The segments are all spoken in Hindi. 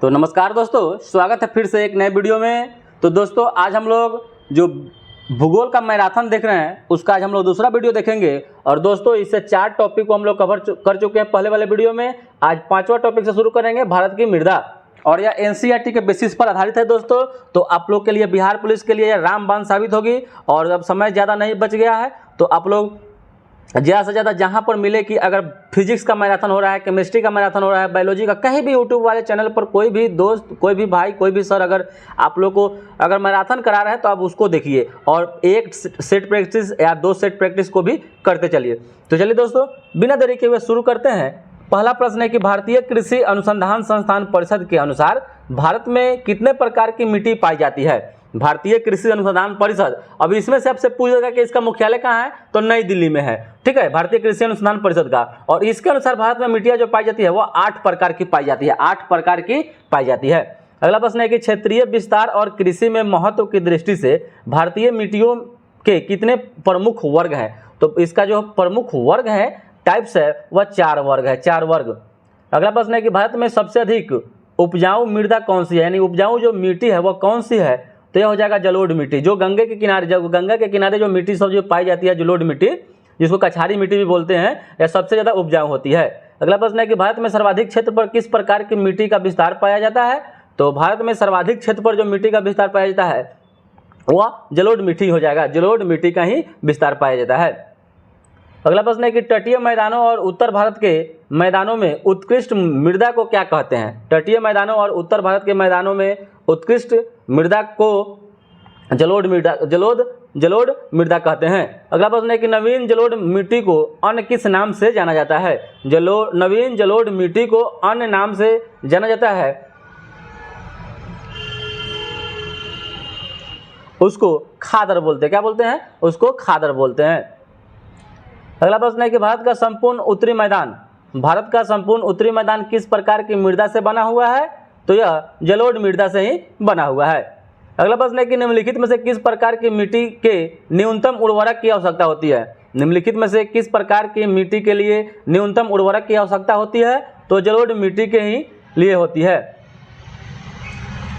तो नमस्कार दोस्तों, स्वागत है फिर से एक नए वीडियो में। तो दोस्तों आज हम लोग जो भूगोल का मैराथन देख रहे हैं उसका आज हम लोग दूसरा वीडियो देखेंगे। और दोस्तों इससे 4 टॉपिक को हम लोग कवर कर चुके हैं पहले वाले वीडियो में। आज 5वां टॉपिक से शुरू करेंगे, भारत की मृदा। और यह एनसीईआरटी के बेसिस पर आधारित है दोस्तों। तो आप लोग के लिए, बिहार पुलिस के लिए यह रामबाण साबित होगी। और अब समय ज़्यादा नहीं बच गया है तो आप लोग ज़्यादा से ज़्यादा जहाँ पर मिले कि अगर फिजिक्स का मैराथन हो रहा है, केमिस्ट्री का मैराथन हो रहा है, बायोलॉजी का, कहीं भी यूट्यूब वाले चैनल पर कोई भी दोस्त, कोई भी भाई, कोई भी सर अगर आप लोग को अगर मैराथन करा रहे हैं तो आप उसको देखिए और एक सेट प्रैक्टिस या 2 सेट प्रैक्टिस को भी करते चलिए। तो चलिए दोस्तों बिना देरी के हुए शुरू करते हैं। पहला प्रश्न है कि भारतीय कृषि अनुसंधान संस्थान परिषद के अनुसार भारत में कितने प्रकार की मिट्टी पाई जाती है? भारतीय कृषि अनुसंधान परिषद। अब इसमें से आपसे पूछेगा कि इसका मुख्यालय कहाँ है, तो नई दिल्ली में है। ठीक है, भारतीय कृषि अनुसंधान परिषद का। और इसके अनुसार भारत में मिट्टियाँ जो पाई जाती है वो 8 प्रकार की पाई जाती है। 8 प्रकार की पाई जाती है। अगला प्रश्न है कि क्षेत्रीय विस्तार और कृषि में महत्व की दृष्टि से भारतीय मिट्टियों के कितने प्रमुख वर्ग हैं? तो इसका जो प्रमुख वर्ग है, टाइप्स है, वह 4 वर्ग है, 4 वर्ग। अगला प्रश्न है कि भारत में सबसे अधिक उपजाऊ मृदा कौन सी है, यानी उपजाऊ जो मिट्टी है वह कौन सी है? तो यह हो जाएगा जलोढ़ मिट्टी। जो गंगा के किनारे जो मिट्टी सब जो पाई जाती है, जलोढ़ मिट्टी, जिसको कछारी मिट्टी भी बोलते हैं, यह सबसे ज़्यादा उपजाऊ होती है। अगला प्रश्न है कि भारत में सर्वाधिक क्षेत्र पर किस प्रकार की मिट्टी का विस्तार पाया जाता है? तो भारत में सर्वाधिक क्षेत्र पर जो मिट्टी का विस्तार पाया जाता है वह जलोढ़ मिट्टी हो जाएगा। जलोढ़ मिट्टी का ही विस्तार पाया जाता है। अगला प्रश्न है कि तटीय मैदानों और उत्तर भारत के मैदानों में उत्कृष्ट मृदा को क्या कहते हैं? तटीय मैदानों और उत्तर भारत के मैदानों में उत्कृष्ट मृदा को जलोढ़ मृदा कहते हैं। अगला प्रश्न है कि नवीन जलोढ़ मिट्टी को अन्य किस नाम से जाना जाता है? नवीन जलोढ़ मिट्टी को अन्य नाम से जाना जाता है, उसको खादर बोलते हैं। क्या बोलते हैं? उसको खादर बोलते हैं। अगला प्रश्न है कि भारत का संपूर्ण उत्तरी मैदान किस प्रकार की मृदा से बना हुआ है? तो यह जलोढ़ मृदा से ही बना हुआ है। अगला प्रश्न है कि निम्नलिखित में से किस प्रकार की मिट्टी के न्यूनतम उर्वरक की आवश्यकता होती है? निम्नलिखित में से किस प्रकार की मिट्टी के लिए न्यूनतम उर्वरक की आवश्यकता होती है? तो जलोढ़ मिट्टी के ही लिए होती है।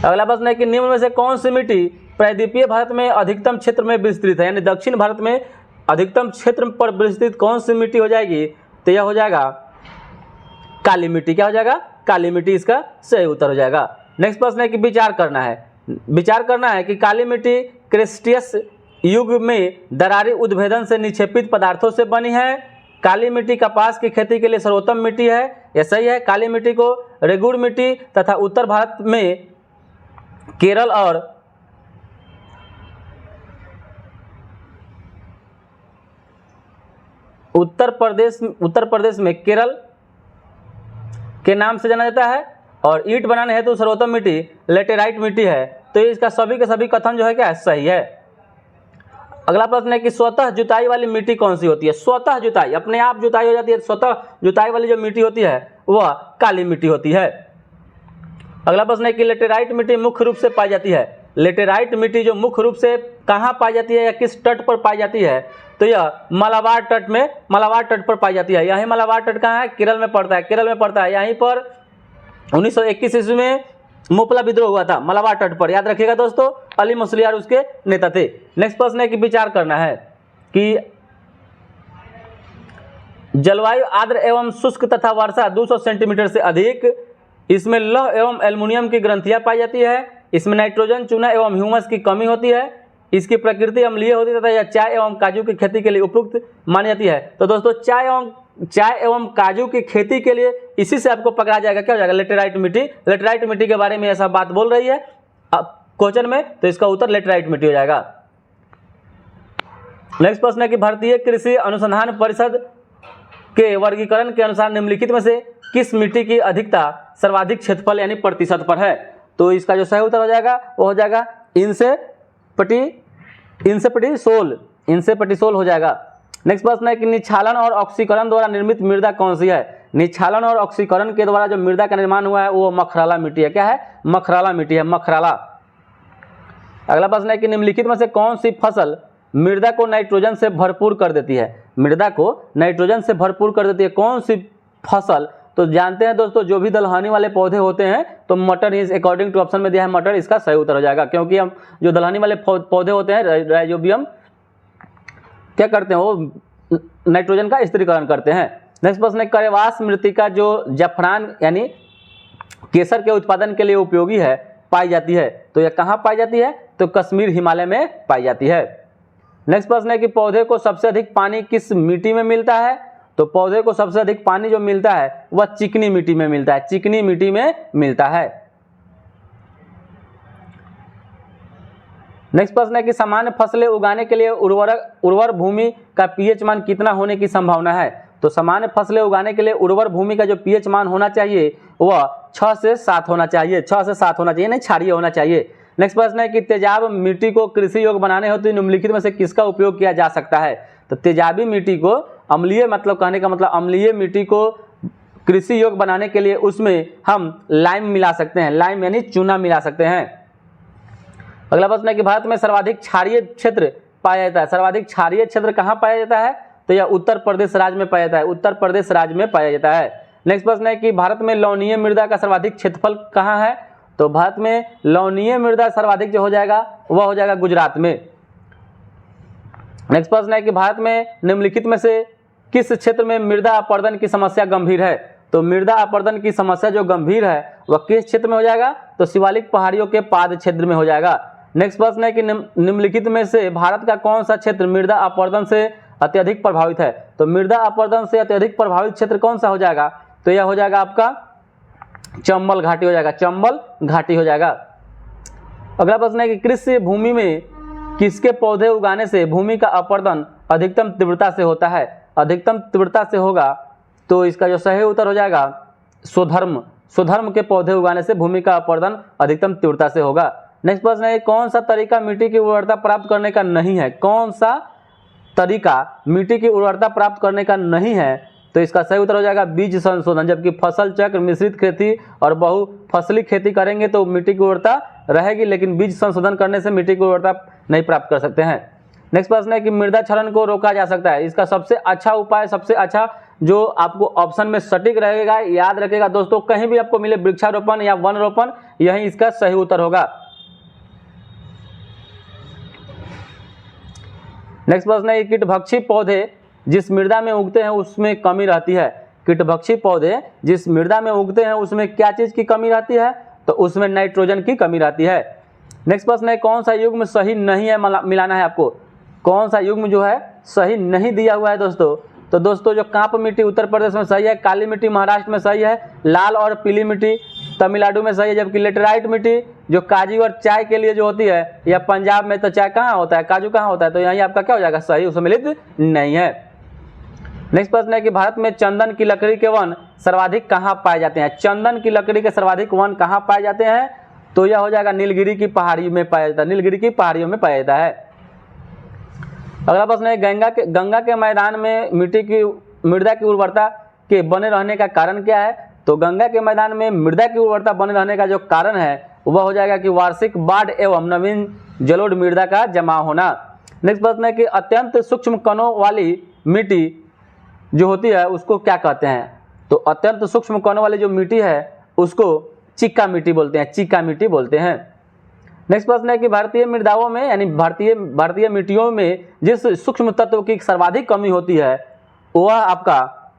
अगला प्रश्न है कि निम्न में से कौन सी मिट्टी प्रायद्वीपीय भारत में अधिकतम क्षेत्र में विस्तृत है, यानी दक्षिण भारत में अधिकतम क्षेत्र पर विस्तृत कौन सी मिट्टी हो जाएगी? तो यह हो जाएगा काली मिट्टी। क्या हो जाएगा? काली मिट्टी इसका सही उत्तर हो जाएगा। नेक्स्ट प्रश्न है कि विचार करना है कि काली मिट्टी क्रेटेशियस युग में दरारी उद्भेदन से निक्षेपित पदार्थों से बनी है। काली मिट्टी कपास की खेती के लिए सर्वोत्तम मिट्टी है, यह सही है। काली मिट्टी को रेगुड़ मिट्टी तथा उत्तर भारत में केरल और उत्तर प्रदेश में केरल के नाम से जाना जाता है। और ईंट बनाने हेतु सर्वोत्तम मिट्टी लेटेराइट मिट्टी है। तो इसका सभी के सभी कथन जो है क्या सही है। अगला प्रश्न है कि स्वतः जुताई वाली मिट्टी कौन सी होती है? स्वतः जुताई, अपने आप जुताई हो जाती है, स्वतः जुताई वाली जो मिट्टी होती है वह काली मिट्टी होती है। अगला प्रश्न है कि लेटेराइट मिट्टी मुख्य रूप से पाई जाती है। लेटेराइट मिट्टी जो मुख्य रूप से कहाँ पाई जाती है या किस तट पर पाई जाती है? तो यह मलाबार तट पर पाई जाती है। यही मलाबार तट कहाँ है? केरल में पड़ता है। यहीं पर 1921 ईस्वी में मोपला विद्रोह हुआ था, मलाबार तट पर। याद रखिएगा दोस्तों, अली मुसलियार उसके नेता थे। नेक्स्ट प्रश्न है कि विचार करना है कि जलवायु आर्द्र एवं शुष्क तथा वर्षा 200 सेंटीमीटर से अधिक, इसमें लौह एवं एल्युमिनियम की ग्रंथियां पाई जाती है, इसमें नाइट्रोजन, चूना एवं ह्यूमस की कमी होती है, इसकी प्रकृति अम्लीय होती है तथा यह चाय एवं काजू की खेती के लिए उपयुक्त मानी जाती है। तो दोस्तों चाय एवं काजू की खेती के लिए इसी से आपको पकड़ा जाएगा। क्या हो जाएगा? लेटेराइट मिट्टी के बारे में ऐसा बात बोल रही है क्वेश्चन में, तो इसका उत्तर लेटेराइट मिट्टी हो जाएगा। नेक्स्ट प्रश्न है कि भारतीय कृषि अनुसंधान परिषद के वर्गीकरण के अनुसार निम्नलिखित में से किस मिट्टी की अधिकता सर्वाधिक क्षेत्रफल यानी प्रतिशत पर है? तो इसका जो सही उत्तर हो जाएगा वो हो जाएगा इनसे पटी सोल हो जाएगा। नेक्स्ट प्रश्न है कि निक्षालन और ऑक्सीकरण द्वारा निर्मित मृदा कौन सी है? निक्षालन और ऑक्सीकरण के द्वारा जो मृदा का निर्माण हुआ है वो मखराला मिट्टी है। क्या है? मखराला मिट्टी है, मखराला। अगला प्रश्न है कि निम्नलिखित में से कौन सी फसल मृदा को नाइट्रोजन से भरपूर कर देती है? मृदा को नाइट्रोजन से भरपूर कर देती है कौन सी फसल? तो जानते हैं दोस्तों, जो भी दलहनी वाले पौधे होते हैं तो मटर इज अकॉर्डिंग टू ऑप्शन में दिया है मटर, इसका सही उत्तर हो जाएगा। क्योंकि हम जो दलहनी वाले पौधे होते हैं राइजोबियम क्या करते हैं, वो नाइट्रोजन का स्थिरीकरण करते हैं। नेक्स्ट प्रश्न है, करेवास मृत्तिका जो जफरान यानी केसर के उत्पादन के लिए उपयोगी है पाई जाती है, तो यह कहाँ पाई जाती है, तो कश्मीर हिमालय में पाई जाती है। नेक्स्ट प्रश्न है कि पौधे को सबसे अधिक पानी किस मिट्टी में मिलता है, तो पौधे को सबसे अधिक पानी जो मिलता है वह चिकनी मिट्टी में मिलता है, चिकनी मिट्टी में मिलता है। नेक्स्ट प्रश्न है कि सामान्य फसलें उगाने के लिए उर्वर भूमि का पीएच मान कितना होने की संभावना है, तो सामान्य फसलें उगाने के लिए उर्वर भूमि का जो पीएच मान होना चाहिए वह 6 से 7 होना चाहिए, 6 से 7 होना चाहिए, नहीं क्षारीय होना चाहिए। नेक्स्ट प्रश्न है कि तेजाब मिट्टी को कृषि योग्य बनाने हेतु निम्नलिखित में से किसका उपयोग किया जा सकता है, तो तेजाबी मिट्टी को अम्लीय, मतलब कहने का मतलब अम्लीय मिट्टी को कृषि योग्य बनाने के लिए उसमें हम लाइम मिला सकते हैं, लाइम यानी चूना मिला सकते हैं। अगला प्रश्न है कि भारत में सर्वाधिक क्षारीय क्षेत्र पाया जाता है, सर्वाधिक क्षारीय क्षेत्र कहाँ पाया जाता है, तो यह उत्तर प्रदेश राज्य में पाया जाता है, उत्तर प्रदेश राज्य में पाया जाता है। नेक्स्ट प्रश्न है कि भारत में लवणीय मृदा का सर्वाधिक क्षेत्रफल कहाँ है, तो भारत में लवणीय मृदा सर्वाधिक जो हो जाएगा वह हो जाएगा गुजरात में। नेक्स्ट प्रश्न है कि भारत में निम्नलिखित में से किस क्षेत्र में मृदा अपरदन की समस्या गंभीर है, तो मृदा अपरदन की समस्या जो गंभीर है वह किस क्षेत्र में हो जाएगा, तो शिवालिक पहाड़ियों के पाद क्षेत्र में हो जाएगा। नेक्स्ट प्रश्न है कि निम्नलिखित में से भारत का कौन सा क्षेत्र मृदा अपरदन से अत्यधिक प्रभावित है, तो मृदा अपरदन से अत्यधिक प्रभावित क्षेत्र कौन सा हो जाएगा, तो यह हो जाएगा आपका चंबल घाटी हो जाएगा, चंबल घाटी हो जाएगा। अगला प्रश्न है कि कृषि भूमि में किसके पौधे उगाने से भूमि का अपरदन अधिकतम तीव्रता से होता है, अधिकतम तीव्रता से होगा, तो इसका जो सही उत्तर हो जाएगा स्वधर्म, स्वधर्म के पौधे उगाने से भूमि का अपरदन अधिकतम तीव्रता से होगा। नेक्स्ट प्रश्न है कौन सा तरीका मिट्टी की उर्वरता प्राप्त करने का नहीं है, कौन सा तरीका मिट्टी की उर्वरता प्राप्त करने का नहीं है, तो इसका सही उत्तर हो जाएगा बीज संशोधन। जबकि फसल चक्र, मिश्रित खेती और बहुफसली खेती करेंगे तो मिट्टी की उर्वरता रहेगी, लेकिन बीज संशोधन करने से मिट्टी की उर्वरता नहीं प्राप्त कर सकते हैं। नेक्स्ट प्रश्न है कि मृदा क्षरण को रोका जा सकता है, इसका सबसे अच्छा उपाय, सबसे अच्छा जो आपको ऑप्शन में सटीक रहेगा, याद रखेगा दोस्तों, कहीं भी आपको मिले वृक्षारोपण या वन रोपण, यही इसका सही उत्तर होगा। नेक्स्ट प्रश्न है कीटभक्षी पौधे जिस मृदा में उगते हैं उसमें कमी रहती है, कीटभक्षी पौधे जिस मृदा में उगते हैं उसमें क्या चीज की कमी रहती है, तो उसमें नाइट्रोजन की कमी रहती है। नेक्स्ट प्रश्न है कौन सा युग्म सही नहीं है, मिलाना है आपको, कौन सा युग्म जो है सही नहीं दिया हुआ है दोस्तों, तो दोस्तों जो कांप मिट्टी उत्तर प्रदेश में सही है, काली मिट्टी महाराष्ट्र में सही है, लाल और पीली मिट्टी तमिलनाडु में सही है, जबकि लेटेराइट मिट्टी जो काजू और चाय के लिए जो होती है, या पंजाब में तो चाय कहाँ होता है, काजू कहाँ होता है, तो यहीं आपका क्या हो जाएगा सही, उसमें मिलित नहीं है। नेक्स्ट प्रश्न है कि भारत में चंदन की लकड़ी के वन सर्वाधिक कहाँ पाए जाते हैं, चंदन की लकड़ी के सर्वाधिक वन कहाँ पाए जाते हैं, तो यह हो जाएगा नीलगिरी की पहाड़ी में पाया जाता है, नीलगिरी की पहाड़ियों में पाया जाता है। अगला प्रश्न है गंगा के मैदान में मृदा की उर्वरता के बने रहने का कारण क्या है, तो गंगा के मैदान में मृदा की उर्वरता बने रहने का जो कारण है वह हो जाएगा कि वार्षिक बाढ़ एवं नवीन जलोढ़ मृदा का जमा होना। नेक्स्ट प्रश्न है कि अत्यंत सूक्ष्म कणों वाली मिट्टी जो होती है उसको क्या कहते हैं, तो अत्यंत सूक्ष्म कणों वाली जो मिट्टी है उसको चिक्का मिट्टी बोलते हैं, चिक्का मिट्टी बोलते हैं। नेक्स्ट प्रश्न है कि भारतीय मृदाओं में यानी भारतीय मिट्टियों में जिस सूक्ष्म तत्व की सर्वाधिक कमी होती है वह आपका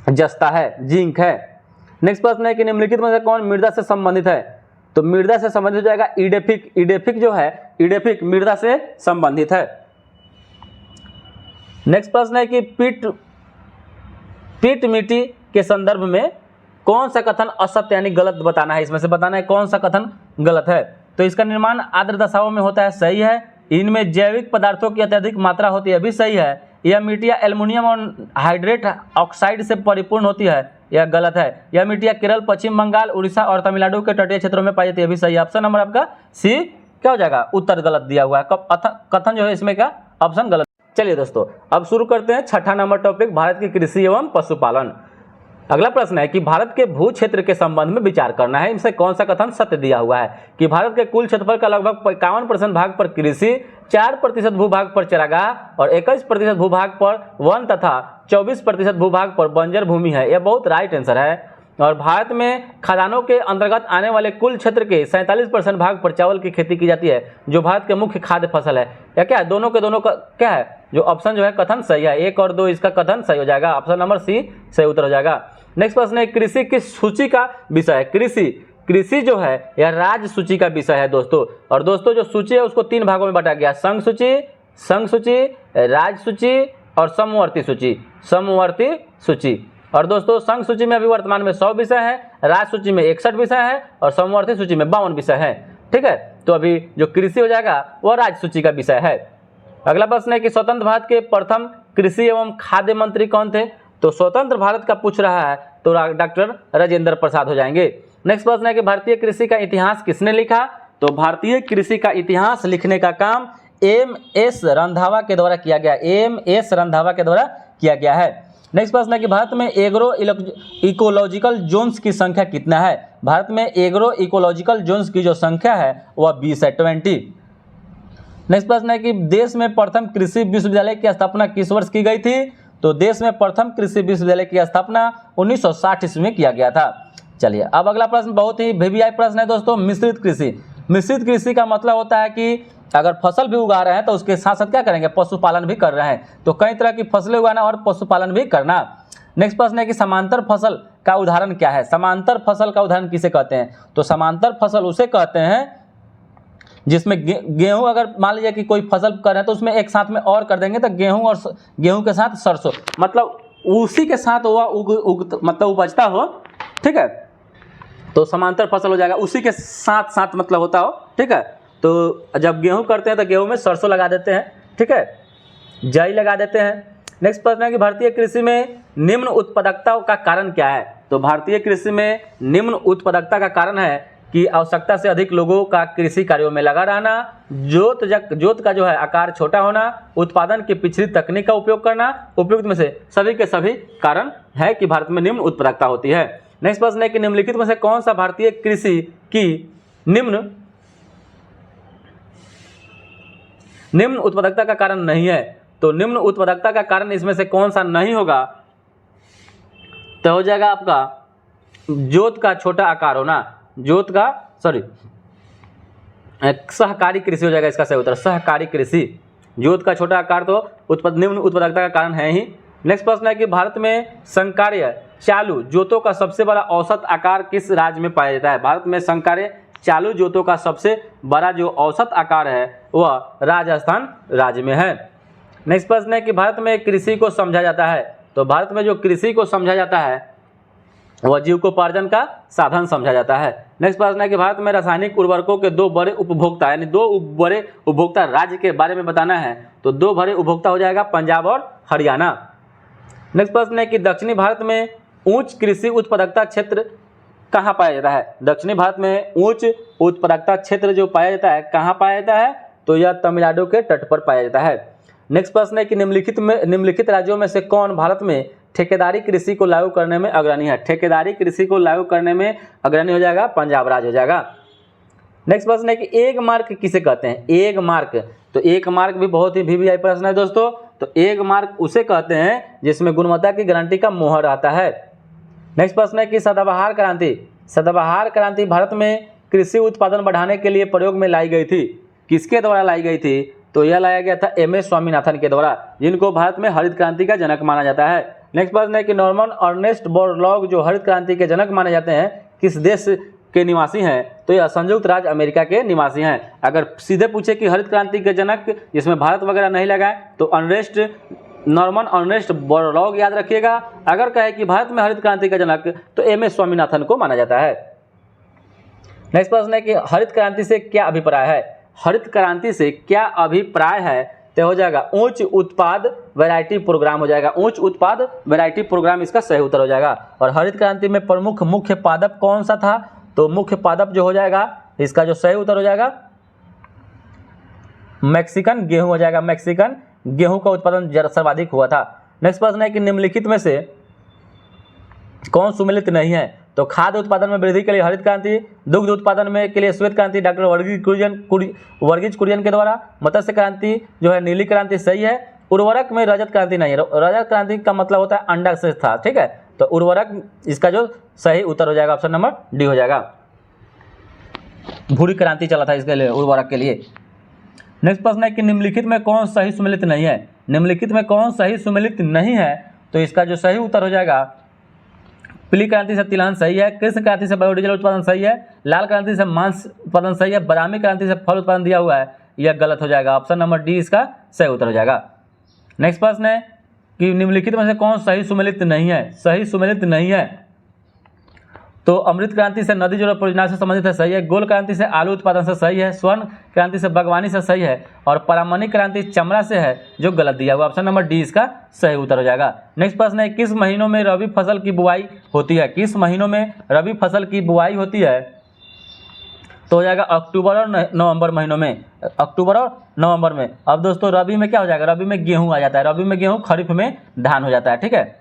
जस्ता है, जिंक है। नेक्स्ट प्रश्न है कि निम्नलिखित में से कौन मृदा से संबंधित है, तो मृदा से संबंधित हो जाएगा ईडेफिक, ईडेफिक जो है ईडेफिक मृदा से संबंधित है। नेक्स्ट प्रश्न है कि पीट मिट्टी के संदर्भ में कौन सा कथन असत्य यानी गलत बताना है, इसमें से बताना है कौन सा कथन गलत है, तो इसका निर्माण आर्द्र दशाओं में होता है, सही है। इनमें जैविक पदार्थों की अत्यधिक मात्रा होती है, भी सही है। यह मिट्टियाँ एल्युमिनियम और हाइड्रेट ऑक्साइड से परिपूर्ण होती है, यह गलत है। यह मिट्टियाँ केरल, पश्चिम बंगाल, उड़ीसा और तमिलनाडु के तटीय क्षेत्रों में पाई जाती है, भी सही है। ऑप्शन नंबर आपका सी क्या हो जाएगा, उत्तर गलत दिया हुआ है, कथन जो है इसमें क्या ऑप्शन गलत। चलिए दोस्तों अब शुरू करते हैं छठा नंबर टॉपिक, भारत की कृषि एवं पशुपालन। अगला प्रश्न है कि भारत के भू क्षेत्र के संबंध में विचार करना है, इनसे कौन सा कथन सत्य दिया हुआ है कि भारत के कुल क्षेत्रफल का लगभग 51% भाग पर कृषि, 4% भूभाग पर चरागाह और 21% भूभाग पर वन तथा 24% भूभाग पर बंजर भूमि है। यह बहुत राइट आंसर है। और भारत में खदानों के अंतर्गत आने वाले कुल क्षेत्र के 47% भाग पर चावल की खेती की जाती है, जो भारत के मुख्य खाद्य फसल है। या क्या है, दोनों के दोनों का क्या है, जो ऑप्शन जो है कथन सही है, 1 और 2 इसका कथन सही हो जाएगा। ऑप्शन नंबर सी सही उत्तर हो जाएगा। नेक्स्ट प्रश्न है, कृषि किस सूची का विषय है? कृषि जो है यह राज्य सूची का विषय है दोस्तों। और दोस्तों जो सूची है उसको 3 भागों में बांटा गया, संघ सूची, राज्य सूची और समवर्ती सूची। और दोस्तों संघ सूची में अभी वर्तमान में 100 विषय है, राज्य सूची में 61 विषय है और समवर्ती सूची में 52 विषय है। ठीक है, तो अभी जो कृषि हो जाएगा वह राज्य सूची का विषय है। अगला प्रश्न है कि स्वतंत्र भारत के प्रथम कृषि एवं खाद्य मंत्री कौन थे? तो स्वतंत्र भारत का पूछ रहा है तो डॉक्टर राजेंद्र प्रसाद हो जाएंगे। नेक्स्ट प्रश्न है कि भारतीय कृषि का इतिहास किसने लिखा? तो भारतीय कृषि का इतिहास लिखने का काम एम.एस. रंधावा के द्वारा किया गया है। नेक्स्ट प्रश्न है कि भारत में एग्रो इकोलॉजिकल जोन्स की संख्या कितना है? भारत में एग्रो इकोलॉजिकल जोन्स की जो संख्या है वह 20 है, 20। नेक्स्ट प्रश्न है कि देश में प्रथम कृषि विश्वविद्यालय की स्थापना किस वर्ष की गई थी? तो देश में प्रथम कृषि विश्वविद्यालय की स्थापना 1960 ईस्वी में किया गया था। चलिए अब अगला प्रश्न बहुत ही वीवीआई प्रश्न है दोस्तों, मिश्रित कृषि। मिश्रित कृषि का मतलब होता है कि अगर फसल भी उगा रहे हैं तो उसके साथ साथ क्या करेंगे, पशुपालन भी कर रहे हैं। तो कई तरह की फसलें उगाना और पशुपालन भी करना। नेक्स्ट प्रश्न है कि समांतर फसल का उदाहरण क्या है? समांतर फसल का उदाहरण किसे कहते हैं? तो समांतर फसल उसे कहते हैं जिसमें गेहूं, अगर मान लीजिए कि कोई फसल कर रहे हैं तो उसमें एक साथ में और कर देंगे तो गेहूं के साथ सरसों, मतलब उसी के साथ वह मतलब उपजता हो। ठीक है, तो समांतर फसल हो जाएगा, उसी के साथ साथ मतलब होता हो। ठीक है, तो जब गेहूं करते हैं तो गेहूं में सरसों लगा देते हैं। ठीक है, जई लगा देते हैं। नेक्स्ट प्रश्न है कि भारतीय कृषि में निम्न उत्पादकता का कारण क्या है? तो भारतीय कृषि में निम्न उत्पादकता का कारण है कि आवश्यकता से अधिक लोगों का कृषि कार्यों में लगा रहना, जोत का जो है आकार छोटा होना, उत्पादन की पिछड़ी तकनीक का उपयोग करना, उपयुक्त में से सभी के सभी कारण है कि भारत में निम्न उत्पादकता होती है। नेक्स्ट प्रश्न है कि निम्नलिखित में से कौन सा भारतीय कृषि की निम्न उत्पादकता का कारण नहीं है? तो निम्न उत्पादकता का कारण इसमें से कौन सा नहीं होगा? तो हो जाएगा आपका जोत का छोटा आकार होना, सहकारी कृषि हो जाएगा इसका सही उत्तर, सहकारी कृषि। जोत का छोटा आकार तो निम्न उत्पादकता का कारण है ही। नेक्स्ट प्रश्न है कि भारत में संकार्य चालू जोतों का सबसे बड़ा औसत आकार किस राज्य में पाया जाता है? भारत में संकार्य चालू जोतों का सबसे बड़ा जो औसत आकार है वह राजस्थान राज्य में है। नेक्स्ट प्रश्न है कि भारत में कृषि को समझा जाता है। तो भारत में जो कृषि को समझा जाता है वह जीविकोपार्जन का साधन समझा जाता है। नेक्स्ट प्रश्न है कि भारत में रासायनिक उर्वरकों के 2 बड़े उपभोक्ता यानी 2 बड़े उपभोक्ता राज्य के बारे में बताना है। तो 2 बड़े उपभोक्ता हो जाएगा पंजाब और हरियाणा। नेक्स्ट प्रश्न है कि दक्षिणी भारत में उच्च कृषि उत्पादकता क्षेत्र कहाँ पाया जाता है? दक्षिणी भारत में उच्च उत्पादकता क्षेत्र जो पाया जाता है कहाँ पाया जाता है? तो यह तमिलनाडु के तट पर पाया जाता है। नेक्स्ट प्रश्न है कि निम्नलिखित राज्यों में से कौन भारत में ठेकेदारी कृषि को लागू करने में अग्रणी है? ठेकेदारी कृषि को लागू करने में अग्रणी हो जाएगा पंजाब राज्य हो जाएगा। नेक्स्ट प्रश्न है कि एग मार्क किसे कहते हैं? एग मार्क, तो एग मार्क भी बहुत ही वीवीआई प्रश्न है दोस्तों। तो एग मार्क उसे कहते हैं जिसमें गुणवत्ता की गारंटी का मोहर आता है। नेक्स्ट प्रश्न है कि सदाबहार क्रांति भारत में कृषि उत्पादन बढ़ाने के लिए प्रयोग में लाई गई थी, किसके द्वारा लाई गई थी? तो यह लाया गया था एम.एस. स्वामीनाथन के द्वारा, जिनको भारत में हरित क्रांति का जनक माना जाता है। नेक्स्ट प्रश्न है कि नॉर्मन अर्नेस्ट बोरलॉग जो हरित क्रांति के जनक माने जाते हैं किस देश के निवासी हैं? तो यह संयुक्त राज्य अमेरिका के निवासी हैं। अगर सीधे पूछे कि हरित क्रांति के जनक जिसमें भारत वगैरह नहीं लगाए तो नॉर्मन अर्नेस्ट बोरलॉग याद रखिएगा। अगर कहे कि भारत में हरित क्रांति का जनक तो एम.एस. स्वामीनाथन को माना जाता है। नेक्स्ट प्रश्न है कि हरित क्रांति से क्या अभिप्राय है? हरित क्रांति से क्या अभिप्राय है? तो हो जाएगा उच्च उत्पाद वैरायटी प्रोग्राम हो जाएगा, उच्च उत्पाद वैरायटी प्रोग्राम इसका सही उत्तर हो जाएगा। और हरित क्रांति में प्रमुख मुख्य पादप कौन सा था? तो मुख्य पादप जो हो जाएगा इसका जो सही उत्तर हो जाएगा मैक्सिकन गेहूं हो जाएगा। मैक्सिकन गेहूं का उत्पादन सर्वाधिक हुआ था। नेक्स्ट प्रश्न है कि निम्नलिखित में से कौन सुमेलित नहीं है? तो खाद्य उत्पादन में वृद्धि के लिए हरित क्रांति, दुग्ध उत्पादन में के लिए श्वेत क्रांति डॉक्टर वर्गीज कुरियन के द्वारा, मत्स्य क्रांति जो है नीली क्रांति सही है, उर्वरक में रजत क्रांति नहीं है, रजत क्रांति का मतलब होता है अंडा से था, ठीक है। तो उर्वरक इसका जो सही उत्तर हो जाएगा ऑप्शन नंबर डी हो जाएगा। भूरी क्रांति चला था इसके लिए, उर्वरक के लिए। नेक्स्ट प्रश्न है कि निम्नलिखित में कौन सही सुमेलित नहीं है, निम्नलिखित में कौन सही सुमेलित नहीं है, तो इसका जो सही उत्तर हो जाएगा पीली क्रांति से तिलहन सही है, कृष्ण क्रांति से बायोडीजल उत्पादन सही है, लाल क्रांति से मांस उत्पादन सही है, बादामी क्रांति से फल उत्पादन दिया हुआ है, यह गलत हो जाएगा। ऑप्शन नंबर डी इसका सही उत्तर हो जाएगा। नेक्स्ट प्रश्न है कि निम्नलिखित में से कौन सही सुमेलित नहीं है, सही सुमेलित नहीं है, तो अमृत क्रांति से नदी जोड़ परियोजना से संबंधित है, सही है। गोल क्रांति से आलू उत्पादन से सही है, स्वर्ण क्रांति से बागवानी से सही है, और परामणिक क्रांति चमड़ा से है, जो गलत दिया हुआ। ऑप्शन नंबर डी इसका सही उत्तर हो जाएगा। नेक्स्ट प्रश्न है किस महीनों में रबी फसल की बुआई होती है, किस महीनों में रबी फसल की बुआई होती है, तो हो जाएगा अक्टूबर और नवंबर महीनों में, अक्टूबर और नवंबर में। अब दोस्तों रबी में क्या हो जाएगा, रबी में गेहूं आ जाता है, रबी में गेहूं, खरीफ में धान हो जाता है, ठीक है।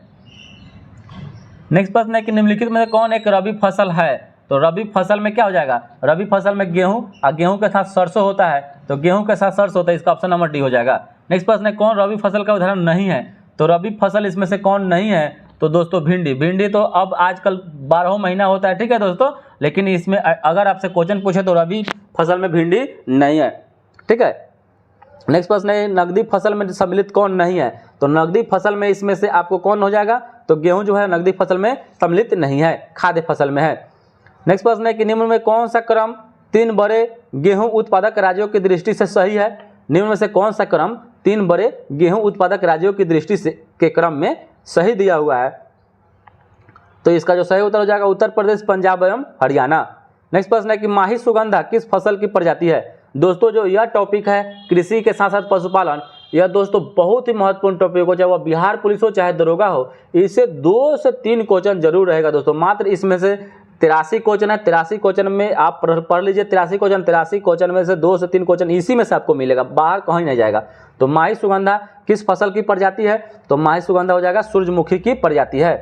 नेक्स्ट प्रश्न है कि निम्नलिखित में कौन एक रबी फसल है, तो रबी फसल में क्या हो जाएगा, रबी फसल में गेहूं और गेहूं के साथ सरसों होता है, तो गेहूं के साथ सरसों होता है, इसका ऑप्शन नंबर डी हो जाएगा। नेक्स्ट प्रश्न है कौन रबी फसल का उदाहरण नहीं है, तो रबी फसल इसमें से कौन नहीं है, तो दोस्तों भिंडी, भिंडी तो अब आजकल 12 महीना होता है, ठीक है दोस्तों, लेकिन इसमें अगर आपसे क्वेश्चन पूछे तो रबी फसल में भिंडी नहीं है, ठीक है। नेक्स्ट प्रश्न है नकदी फसल में सम्मिलित कौन नहीं है, तो नकदी फसल में इसमें से आपको कौन हो जाएगा, तो गेहूं जो है नकदी फसल में सम्मिलित नहीं है, खाद्य फसल में है। नेक्स्ट प्रश्न है कि निम्न में कौन सा क्रम 3 बड़े गेहूं उत्पादक राज्यों की दृष्टि से सही है, निम्न में से कौन सा क्रम 3 बड़े गेहूं उत्पादक राज्यों की दृष्टि से के क्रम में सही दिया हुआ है, तो इसका जो सही उत्तर हो जाएगा उत्तर प्रदेश, पंजाब एवं हरियाणा। नेक्स्ट प्रश्न है कि माही सुगंधा किस फसल की प्रजाति है, दोस्तों जो यह टॉपिक है कृषि के साथ साथ पशुपालन, यह दोस्तों बहुत ही महत्वपूर्ण टॉपिक हो, चाहे वह बिहार पुलिस हो चाहे दरोगा हो, इससे 2 से 3 क्वेश्चन जरूर रहेगा दोस्तों। मात्र इसमें से 83 क्वेश्चन है, 83 क्वेश्चन में आप पढ़ लीजिए, 83 क्वेश्चन में से 2 से 3 क्वेश्चन इसी में से आपको मिलेगा, बाहर कहीं नहीं जाएगा। तो माही सुगंधा किस फसल की प्रजाति है, तो माही सुगंधा हो जाएगा सूरजमुखी की प्रजाति है।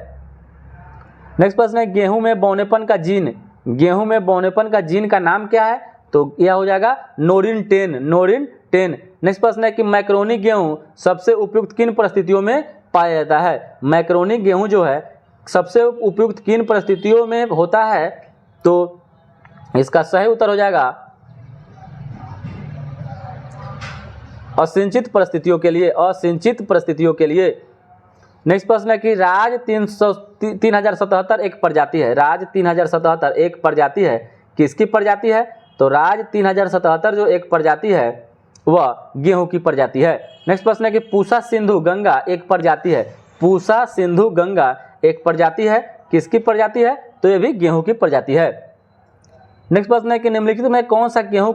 नेक्स्ट प्रश्न है गेहूं में बौनेपन का जीन, गेहूं में बौनेपन का जीन का नाम क्या है, तो यह हो जाएगा नोरिन 10, नोरिन 10। नेक्स्ट प्रश्न है कि मैक्रोनी गेहूं सबसे उपयुक्त किन परिस्थितियों में पाया जाता है, मैक्रोनी गेहूं जो है सबसे उपयुक्त किन परिस्थितियों में होता है, तो इसका सही उत्तर हो जाएगा असिंचित परिस्थितियों के लिए, असिंचित परिस्थितियों के लिए। नेक्स्ट प्रश्न है कि राज 3077 एक प्रजाति है, राज 3077 एक प्रजाति है, किसकी प्रजाति है, तो राज 3077 जो एक प्रजाति है वह गेहूं की प्रजाति है। नेक्स्ट प्रश्न है कि पूसा सिंधु गंगा एक प्रजाति है, पूसा सिंधु गंगा एक प्रजाति है, किसकी प्रजाति है, तो यह भी गेहूं की प्रजाति है। नेक्स्ट प्रश्न है कि निम्नलिखित में कौन सा गेहूं